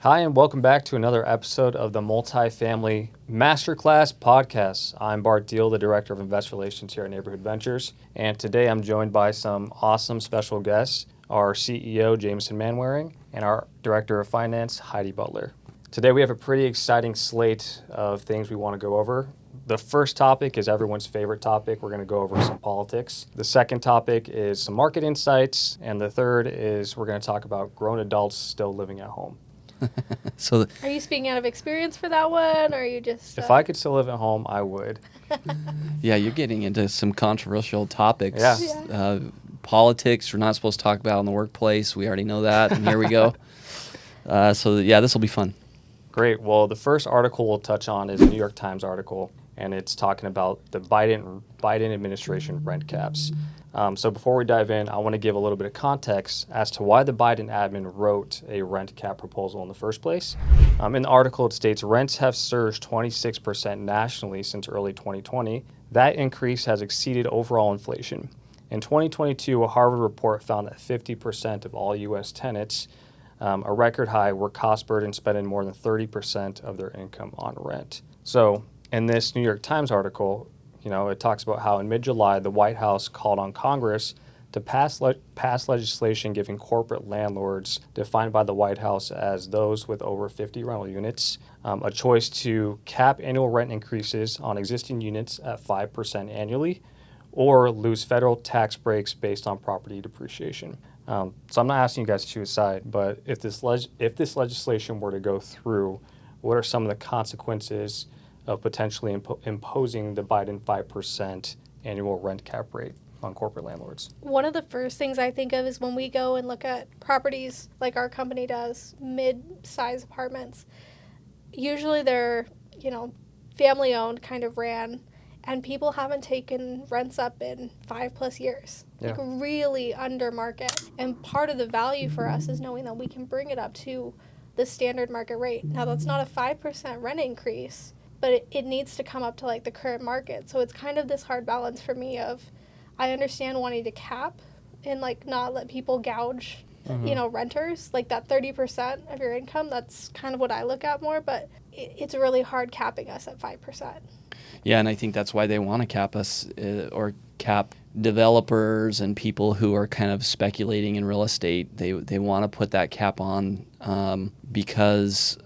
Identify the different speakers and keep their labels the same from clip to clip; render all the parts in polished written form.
Speaker 1: Hi, and welcome back to another episode of the Multifamily Masterclass Podcast. I'm Bart Diehl, the Director of Investor Relations here at Neighborhood Ventures, and today I'm joined by some awesome special guests, our CEO, Jamison Manwaring, and our Director of Finance, Heidi Butler. Today we have a pretty exciting slate of things we want to go over. The first topic is everyone's favorite topic. We're going to go over some politics. The second topic is some market insights, and the third is we're going to talk about grown adults still living at home.
Speaker 2: Are you speaking out of experience for that one, or are you just...
Speaker 1: If I could still live at home, I would.
Speaker 3: Yeah, you're getting into some controversial topics.
Speaker 1: Yeah.
Speaker 3: Politics, we're not supposed to talk about in the workplace. We already know that, and here we go. This will be fun.
Speaker 1: Great. Well, the first article we'll touch on is a New York Times article, and it's talking about the Biden administration rent caps. So before we dive in, I want to give a little bit of context as to why the Biden admin wrote a rent cap proposal in the first place. In the article, it states rents have surged 26% nationally since early 2020. That increase has exceeded overall inflation. In 2022, a Harvard report found that 50% of all U.S. tenants, a record high, were cost burdened, spending more than 30% of their income on rent. So in this New York Times article, it talks about how in mid-July, the White House called on Congress to pass legislation giving corporate landlords, defined by the White House as those with over 50 rental units, a choice to cap annual rent increases on existing units at 5% annually, or lose federal tax breaks based on property depreciation. So I'm not asking you guys to choose a side, but if this legislation were to go through, what are some of the consequences of potentially imposing the Biden 5% annual rent cap rate on corporate landlords?
Speaker 2: One of the first things I think of is when we go and look at properties like our company does, mid-size apartments. Usually they're, family-owned, kind of ran, and people haven't taken rents up in 5+ years.
Speaker 1: Yeah.
Speaker 2: Really under market. And part of the value for us is knowing that we can bring it up to the standard market rate. Now, that's not a 5% rent increase, but it needs to come up to the current market. So it's kind of this hard balance for me of, I understand wanting to cap and not let people gouge, renters, that 30% of your income. That's kind of what I look at more, but it's really hard capping us at 5%.
Speaker 3: Yeah, and I think that's why they want to cap us or cap developers and people who are kind of speculating in real estate. They want to put that cap on because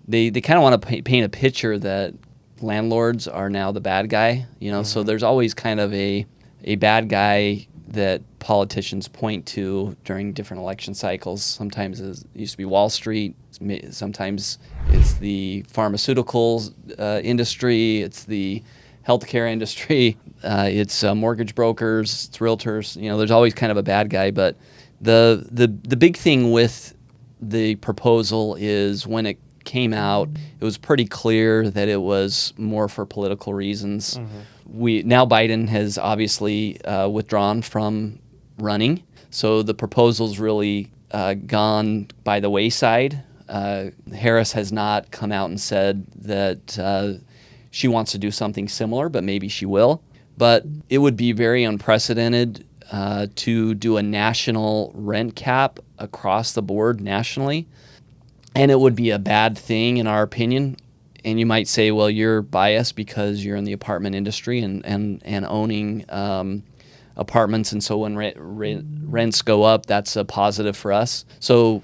Speaker 3: they kind of want to paint a picture that landlords are now the bad guy. So there's always kind of a bad guy that politicians point to during different election cycles. Sometimes it used to be Wall Street. Sometimes it's the pharmaceuticals industry. It's the healthcare industry. It's mortgage brokers. It's realtors. There's always kind of a bad guy. But the big thing with the proposal is when it came out, it was pretty clear that it was more for political reasons. Now Biden has obviously withdrawn from running, so the proposal's really gone by the wayside. Harris has not come out and said that she wants to do something similar, but maybe she will. But it would be very unprecedented to do a national rent cap across the board nationally. And it would be a bad thing in our opinion. And you might say, well, you're biased because you're in the apartment industry and owning apartments. And so when rents go up, that's a positive for us. So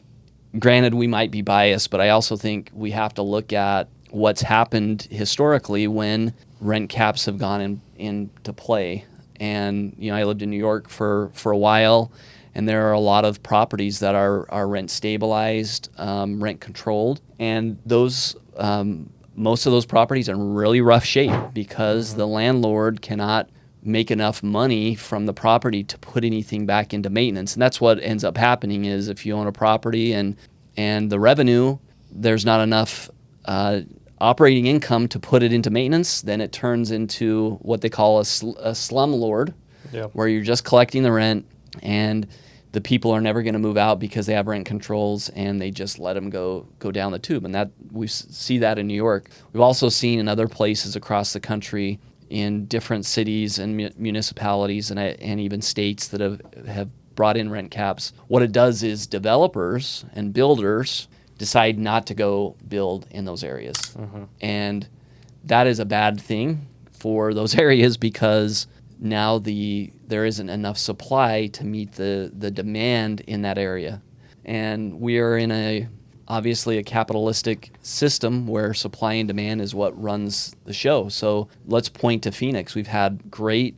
Speaker 3: granted, we might be biased, but I also think we have to look at what's happened historically when rent caps have gone into play. And, I lived in New York for a while. And there are a lot of properties that are rent stabilized, rent controlled, and those most of those properties are in really rough shape because the landlord cannot make enough money from the property to put anything back into maintenance. And that's what ends up happening is if you own a property and the revenue, there's not enough operating income to put it into maintenance, then it turns into what they call a slumlord, where you're just collecting the rent and the people are never going to move out because they have rent controls and they just let them go down the tube. And that we see that in New York. We've also seen in other places across the country in different cities and municipalities and even states that have brought in rent caps. What it does is developers and builders decide not to go build in those areas. And that is a bad thing for those areas because now there isn't enough supply to meet the demand in that area. And we are in obviously a capitalistic system where supply and demand is what runs the show. So let's point to Phoenix. We've had great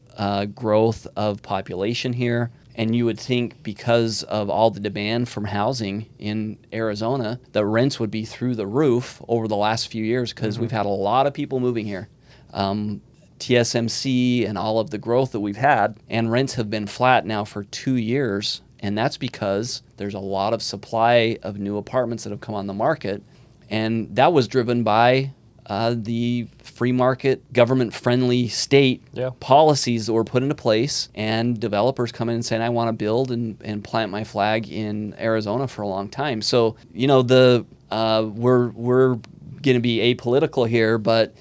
Speaker 3: growth of population here. And you would think because of all the demand from housing in Arizona, that rents would be through the roof over the last few years because we've had a lot of people moving here. TSMC and all of the growth that we've had, and rents have been flat now for 2 years. And that's because there's a lot of supply of new apartments that have come on the market. And that was driven by the free market, government-friendly state policies that were put into place. And developers come in and saying, I want to build and plant my flag in Arizona for a long time. So, we're going to be apolitical here, but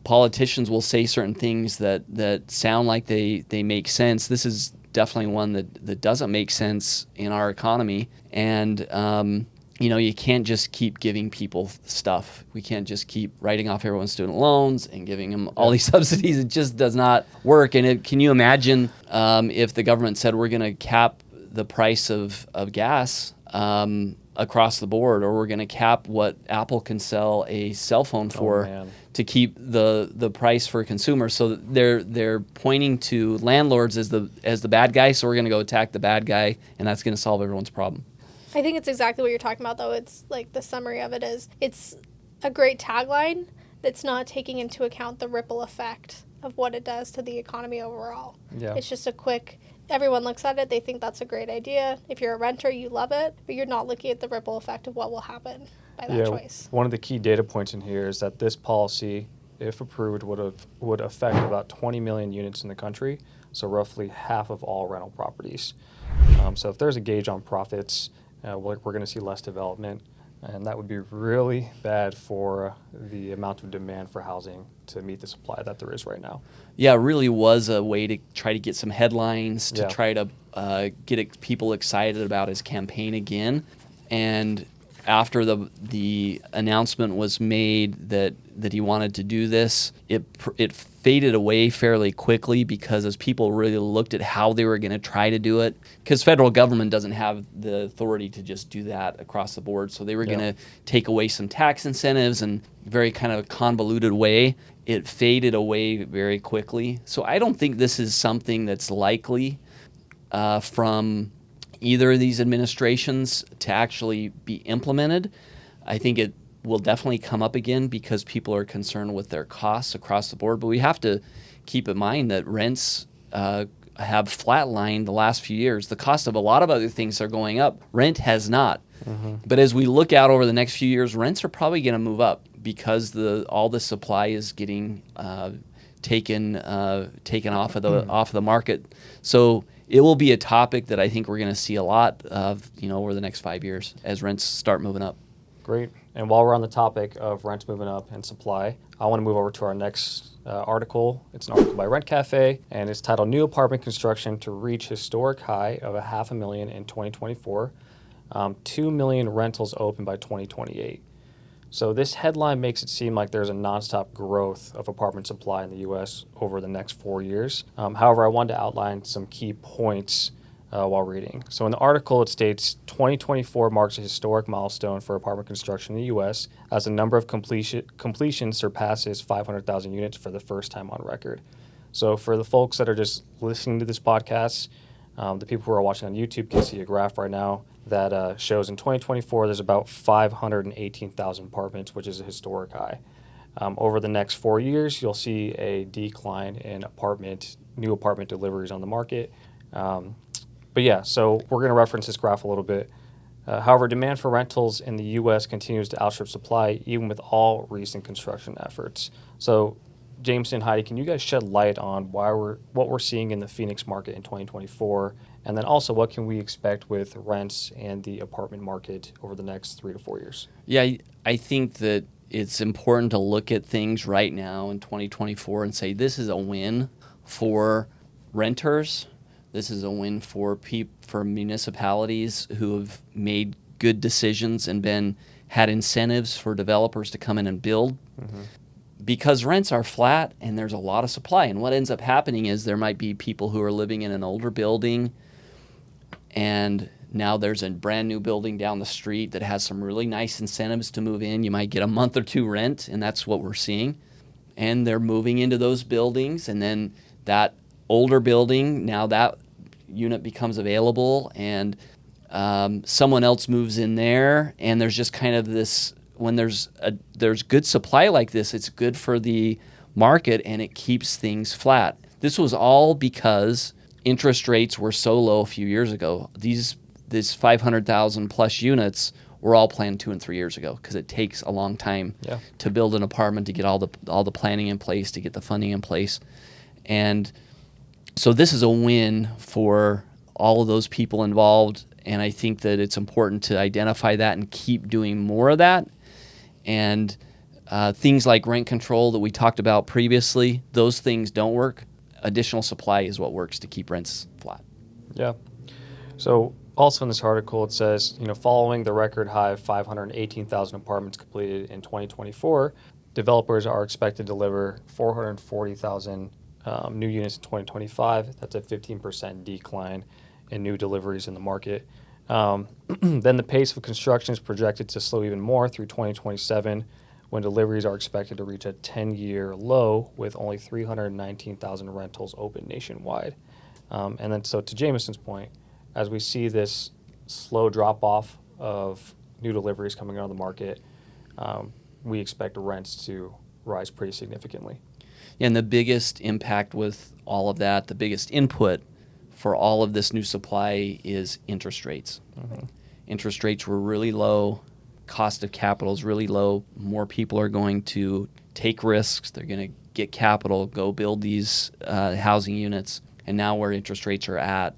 Speaker 3: politicians will say certain things that sound like they make sense. This is definitely one that doesn't make sense in our economy. And, you can't just keep giving people stuff. We can't just keep writing off everyone's student loans and giving them all these subsidies. It just does not work. And can you imagine if the government said we're going to cap the price of gas across the board, or we're going to cap what Apple can sell a cell phone for to keep the price for consumers? So they're pointing to landlords as the bad guy. So we're going to go attack the bad guy, and that's going to solve everyone's problem.
Speaker 2: I think it's exactly what you're talking about, though. It's like the summary of it is it's a great tagline that's not taking into account the ripple effect of what it does to the economy overall. Yeah. It's just everyone looks at it, they think that's a great idea. If you're a renter, you love it, but you're not looking at the ripple effect of what will happen by that choice.
Speaker 1: One of the key data points in here is that this policy, if approved, would affect about 20 million units in the country, so roughly half of all rental properties. So if there's a gauge on profits, we're going to see less development, and that would be really bad for the amount of demand for housing to meet the supply that there is right now.
Speaker 3: Yeah, it really was a way to try to get some headlines, to try to get people excited about his campaign again. And after the announcement was made that he wanted to do this, it faded away fairly quickly because as people really looked at how they were going to try to do it, because federal government doesn't have the authority to just do that across the board. So they were going to take away some tax incentives in a very kind of convoluted way. It faded away very quickly. So I don't think this is something that's likely from either of these administrations to actually be implemented. I think it will definitely come up again because people are concerned with their costs across the board. But we have to keep in mind that rents have flatlined the last few years. The cost of a lot of other things are going up. Rent has not. But as we look out over the next few years, rents are probably going to move up because all the supply is getting taken off of the market. So it will be a topic that I think we're going to see a lot of, over the next 5 years as rents start moving up.
Speaker 1: Great. And while we're on the topic of rents moving up and supply, I want to move over to our next article. It's an article by Rent Cafe, and it's titled New Apartment Construction to Reach Historic High of 500,000 in 2024. 2 million rentals open by 2028. So this headline makes it seem like there's a nonstop growth of apartment supply in the U.S. over the next 4 years. However, I wanted to outline some key points while reading. So in the article, it states 2024 marks a historic milestone for apartment construction in the U.S. as the number of completions surpasses 500,000 units for the first time on record. So for the folks that are just listening to this podcast, the people who are watching on YouTube can see a graph right now that shows in 2024 there's about 518,000 apartments, which is a historic high. Over the next 4 years, you'll see a decline in new apartment deliveries on the market. But yeah, so we're going to reference this graph a little bit. However, demand for rentals in the U.S. continues to outstrip supply, even with all recent construction efforts. So, Jamison, Heidi, can you guys shed light on what we're seeing in the Phoenix market in 2024, and then also what can we expect with rents and the apartment market over the next 3 to 4 years?
Speaker 3: Yeah, I think that it's important to look at things right now in 2024 and say this is a win for renters. This is a win for municipalities who have made good decisions and had incentives for developers to come in and build.
Speaker 1: Mm-hmm.
Speaker 3: Because rents are flat and there's a lot of supply. And what ends up happening is there might be people who are living in an older building, and now there's a brand new building down the street that has some really nice incentives to move in. You might get a month or two rent, and that's what we're seeing. And they're moving into those buildings, and then that older building, now that unit becomes available, and someone else moves in there, and there's just kind of this, when there's good supply like this, it's good for the market and it keeps things flat. This was all because interest rates were so low a few years ago. These 500,000 plus units were all planned 2 and 3 years ago, because it takes a long time to build an apartment, to get all the planning in place, to get the funding in place. And so this is a win for all of those people involved, and I think that it's important to identify that and keep doing more of that. And things like rent control that we talked about previously, those things don't work. Additional supply is what works to keep rents flat.
Speaker 1: Yeah. So also in this article, it says, following the record high of 518,000 apartments completed in 2024, developers are expected to deliver 440,000 new units in 2025. That's a 15% decline in new deliveries in the market. Then the pace of construction is projected to slow even more through 2027, when deliveries are expected to reach a 10-year low with only 319,000 rentals open nationwide. And then so to Jamison's point, as we see this slow drop-off of new deliveries coming out of the market, we expect rents to rise pretty significantly.
Speaker 3: And the biggest impact with all of that, the biggest input for all of this new supply is interest rates.
Speaker 1: Mm-hmm.
Speaker 3: Interest rates were really low. Cost of capital is really low. More people are going to take risks. They're going to get capital, go build these housing units. And now where interest rates are at,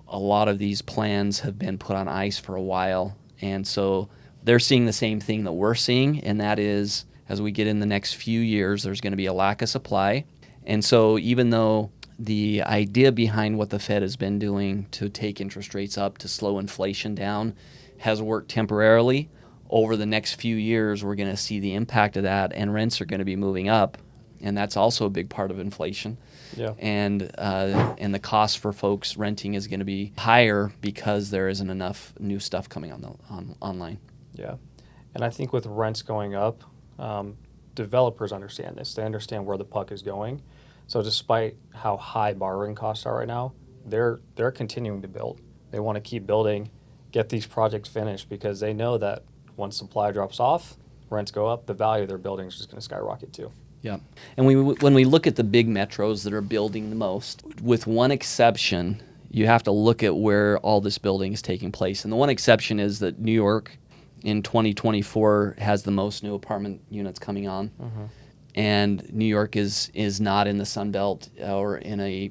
Speaker 3: a lot of these plans have been put on ice for a while. And so they're seeing the same thing that we're seeing, and that is, as we get in the next few years, there's going to be a lack of supply. And so even though the idea behind what the Fed has been doing to take interest rates up to slow inflation down has worked temporarily, over the next few years we're going to see the impact of that, and rents are going to be moving up, and that's also a big part of inflation.
Speaker 1: Yeah.
Speaker 3: And the cost for folks renting is going to be higher because there isn't enough new stuff coming online.
Speaker 1: Yeah. And I think with rents going up, developers understand this. They understand where the puck is going. So despite how high borrowing costs are right now, they're continuing to build. They want to keep building, get these projects finished, because they know that once supply drops off, rents go up, the value of their building is just going to skyrocket too.
Speaker 3: Yeah. And when we look at the big metros that are building the most, with one exception, you have to look at where all this building is taking place. And the one exception is that New York in 2024 has the most new apartment units coming on. Mm-hmm. And New York is not in the Sun Belt or in a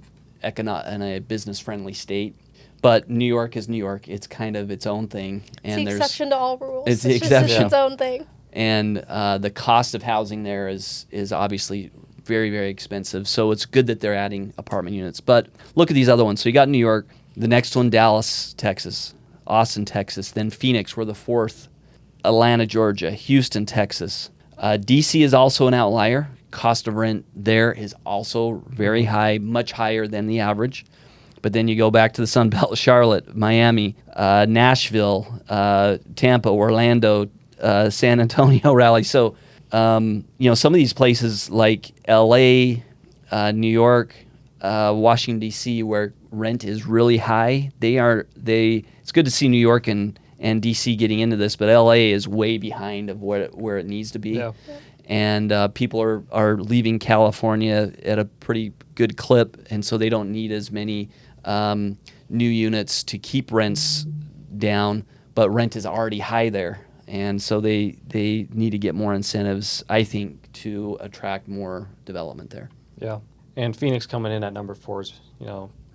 Speaker 3: business-friendly state. But New York is New York. It's kind of its own thing. And
Speaker 2: it's the exception to all rules.
Speaker 3: It's the exception.
Speaker 2: Just its own thing.
Speaker 3: And the cost of housing there is obviously very, very expensive. So it's good that they're adding apartment units. But look at these other ones. So you got New York. The next one, Dallas, Texas. Austin, Texas. Then Phoenix, we're the fourth. Atlanta, Georgia. Houston, Texas. D.C. is also an outlier. Cost of rent there is also very high, much higher than the average. But then you go back to the Sun Belt, Charlotte, Miami, Nashville, Tampa, Orlando, San Antonio, Raleigh. So, some of these places like L.A., New York, Washington, D.C., where rent is really high, it's good to see New York and D.C. getting into this, but L.A. is way behind of where it needs to be. Yeah. And people are leaving California at a pretty good clip, and so they don't need as many new units to keep rents down, but rent is already high there. And so they need to get more incentives, I think, to attract more development there.
Speaker 1: Yeah. And Phoenix coming in at number 4 is,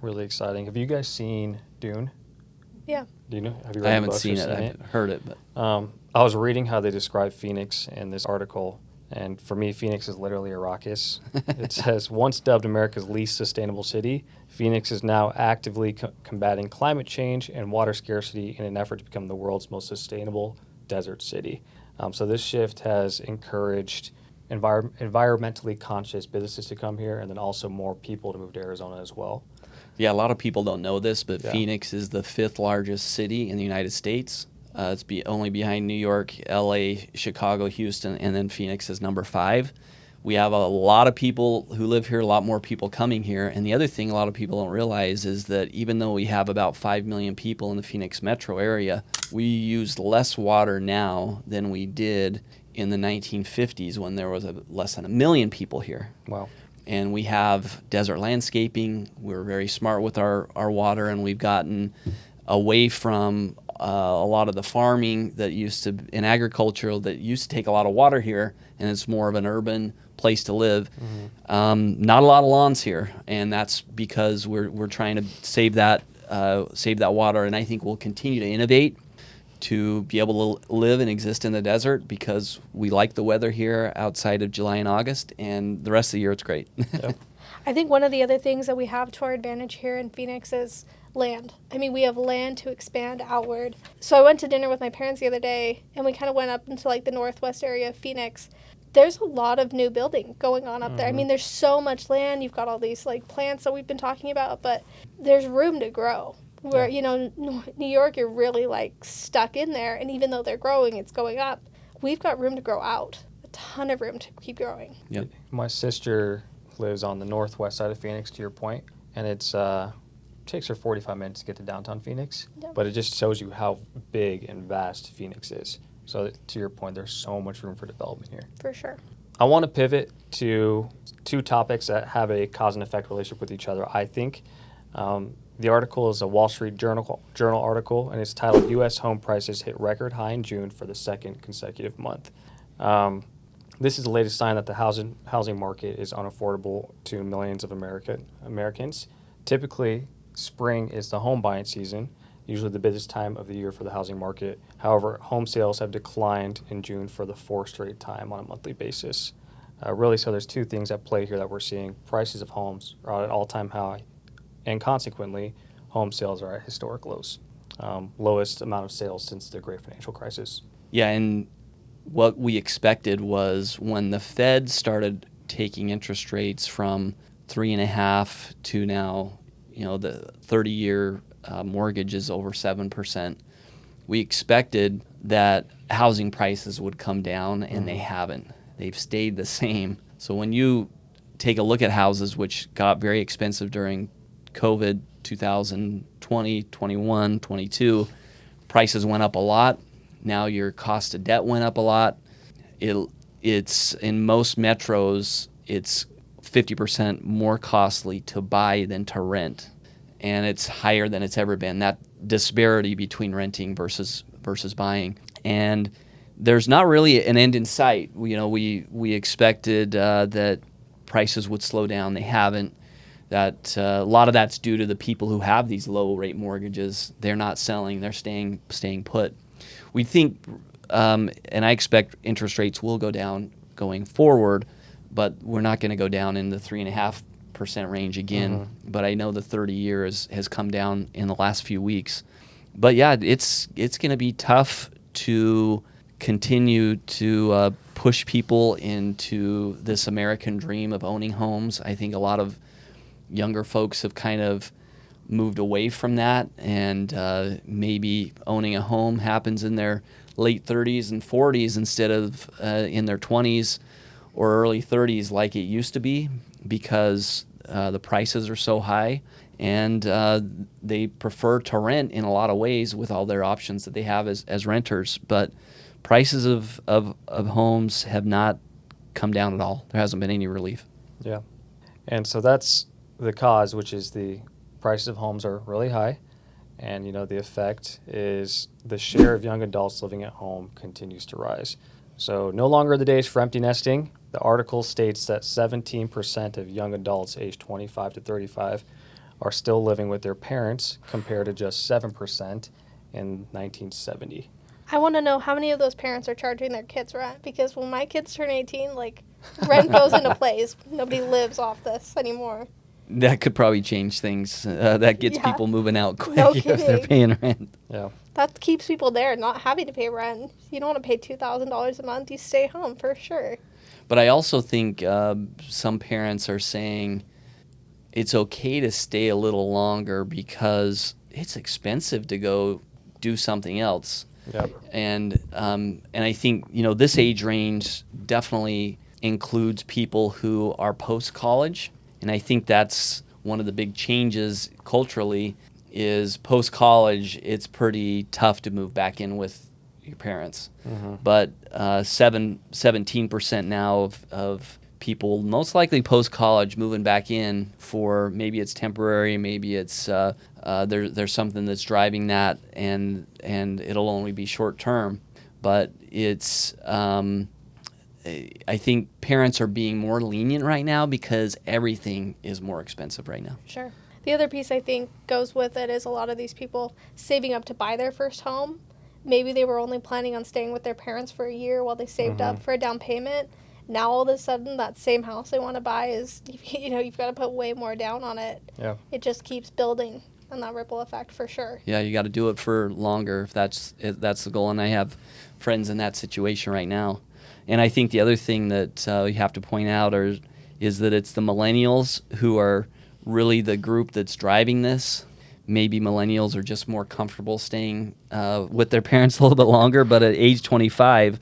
Speaker 1: really exciting. Have you guys seen Dune?
Speaker 2: Yeah.
Speaker 1: Do you know? Have you read
Speaker 3: I haven't
Speaker 1: the book
Speaker 3: seen
Speaker 1: or
Speaker 3: it. I've heard it, but
Speaker 1: I was reading how they describe Phoenix in this article, And for me, Phoenix is literally a raucous. It says, once dubbed America's least sustainable city, Phoenix is now actively combating climate change and water scarcity in an effort to become the world's most sustainable desert city. So this shift has encouraged environmentally conscious businesses to come here, and then also more people to move to Arizona as well.
Speaker 3: Yeah, a lot of people don't know this, but
Speaker 1: Yeah.
Speaker 3: Phoenix is the 5th largest city in the United States. It's only behind New York, LA, Chicago, Houston, and then Phoenix is number 5. We have a lot of people who live here, a lot more people coming here. And the other thing a lot of people don't realize is that even though we have about 5 million people in the Phoenix metro area, we use less water now than we did in the 1950s when there was less than 1 million people here.
Speaker 1: Wow.
Speaker 3: And we have desert landscaping. We're very smart with our water, and we've gotten away from a lot of the farming that used to, in agriculture, that used to take a lot of water here, and it's more of an urban place to live. Not a lot of lawns here, and that's because we're trying to save that water, and I think we'll continue to innovate to be able to live and exist in the desert because we like the weather here outside of July and August, and the rest of the year it's great.
Speaker 1: Yep.
Speaker 2: I think one of the other things that we have to our advantage here in Phoenix is land. I mean, we have land to expand outward. So I went to dinner with my parents the other day, and we kind of went up into like the northwest area of Phoenix. There's a lot of new building going on up there. I mean, there's so much land. You've got all these like plants that we've been talking about, but there's room to grow. Where, you know, New York, you're really like stuck in there, and even though they're growing, it's going up. We've got room to grow out, a ton of room to keep growing.
Speaker 3: Yep.
Speaker 1: My sister lives on the northwest side of Phoenix, to your point, and it's takes her 45 minutes to get to downtown Phoenix,
Speaker 2: Yep.
Speaker 1: but it just shows you how big and vast Phoenix is. So to your point, there's so much room for development here.
Speaker 2: For sure.
Speaker 1: I want to pivot to 2 topics that have a cause and effect relationship with each other, I think. The article is a Wall Street Journal article, and it's titled, U.S. Home Prices Hit Record High in June for the 2nd consecutive month. This is the latest sign that the housing market is unaffordable to millions of Americans. Typically, spring is the home buying season, usually the busiest time of the year for the housing market. However, home sales have declined in June for the 4th straight time on a monthly basis. Really, so there's 2 things at play here that we're seeing. Prices of homes are at an all-time high, and consequently, home sales are at historic lows. Lowest amount of sales since the Great Financial Crisis.
Speaker 3: Yeah, and what we expected was when the Fed started taking interest rates from 3.5 to now, you know, the 30-year mortgage is over 7%. We expected that housing prices would come down, and they haven't. They've stayed the same. So when you take a look at houses, which got very expensive during COVID, 2020, 21, 22, prices went up a lot. Now your cost of debt went up a lot. It's in most metros, it's 50% more costly to buy than to rent, and it's higher than it's ever been. That disparity between renting versus buying, and there's not really an end in sight. You know, we expected that prices would slow down. They haven't. That a lot of that's due to the people who have these low rate mortgages. They're not selling. They're staying put. We think, and I expect interest rates will go down going forward, but we're not going to go down in the 3.5% range again. But I know the 30-year has come down in the last few weeks. But yeah, it's going to be tough to continue to push people into this American dream of owning homes. I think a lot of younger folks have kind of moved away from that, and maybe owning a home happens in their late 30s and 40s instead of in their 20s or early 30s like it used to be, because the prices are so high, and they prefer to rent in a lot of ways with all their options that they have as renters. But prices of homes have not come down at all. There hasn't been any relief.
Speaker 1: Yeah. And so that's the cause, which is the prices of homes are really high. And, you know, the effect is the share of young adults living at home continues to rise. So no longer the days for empty nesting. The article states that 17% of young adults aged 25 to 35 are still living with their parents, compared to just 7% in 1970.
Speaker 2: I want to know how many of those parents are charging their kids rent, because when my kids turn 18, like, rent goes into place. Nobody lives off this anymore.
Speaker 3: That could probably change things. That gets
Speaker 2: Yeah.
Speaker 3: people moving out quick
Speaker 2: No
Speaker 3: if they're
Speaker 2: kidding.
Speaker 3: paying rent.
Speaker 1: Yeah.
Speaker 2: That keeps people there, not having to pay rent. You don't want to pay $2,000 a month. You stay home for sure.
Speaker 3: But I also think some parents are saying it's okay to stay a little longer because it's expensive to go do something else.
Speaker 1: Yep.
Speaker 3: And I think, you know, this age range definitely includes people who are post-college. And I think that's one of the big changes culturally is post-college, it's pretty tough to move back in with your parents.
Speaker 1: Mm-hmm.
Speaker 3: But 17% now of people, most likely post-college, moving back in for maybe it's temporary, maybe it's there's something that's driving that, and it'll only be short-term. But it's I think parents are being more lenient right now because everything is more expensive right now.
Speaker 2: Sure. The other piece I think goes with it is a lot of these people saving up to buy their first home. Maybe they were only planning on staying with their parents for a year while they saved up for a down payment. Now all of a sudden that same house they want to buy is, you know, you've got to put way more down on it.
Speaker 1: Yeah.
Speaker 2: It just keeps building, and that ripple effect for sure.
Speaker 3: Yeah, you got to do it for longer if that's the goal. And I have friends in that situation right now. And I think the other thing that you have to point out is that it's the millennials who are really the group that's driving this. Maybe millennials are just more comfortable staying with their parents a little bit longer, but at age 25,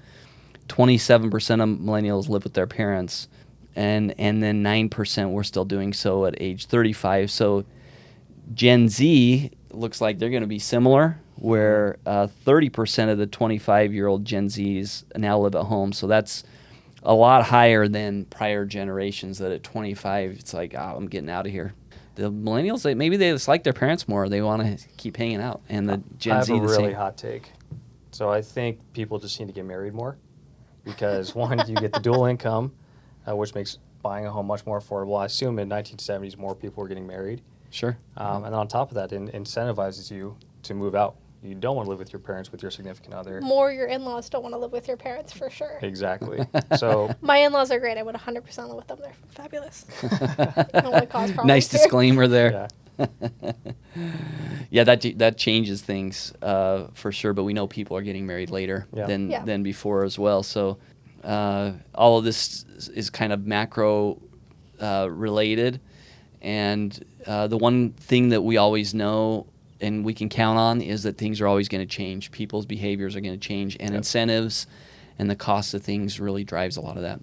Speaker 3: 27% of millennials live with their parents, and then 9% were still doing so at age 35. So Gen Z looks like they're going to be similar, where 30% of the 25-year-old Gen Zs now live at home. So that's a lot higher than prior generations that at 25, it's like, oh, I'm getting out of here. The millennials, maybe they just like their parents more. They want to keep hanging out. And the Gen Z,
Speaker 1: I have a
Speaker 3: the
Speaker 1: really
Speaker 3: same.
Speaker 1: hot take. So I think people just need to get married more because, one, you get the dual income, which makes buying a home much more affordable. I assume in 1970s more people were getting married.
Speaker 3: Sure.
Speaker 1: And on top of that, it incentivizes you to move out. You don't want to live with your parents, with your significant other.
Speaker 2: More your in-laws don't want to live with your parents for sure.
Speaker 1: Exactly. So
Speaker 2: My in-laws are great. I would 100% live with them. They're fabulous. Don't want to cause problems
Speaker 3: Nice
Speaker 2: here.
Speaker 3: disclaimer there.
Speaker 1: yeah,
Speaker 3: Yeah, that changes things for sure. But we know people are getting married later
Speaker 1: Yeah.
Speaker 3: than before as well. So all of this is kind of macro related. And the one thing that we always know and we can count on is that things are always going to change. People's behaviors are going to change, and incentives and the cost of things really drives a lot of that.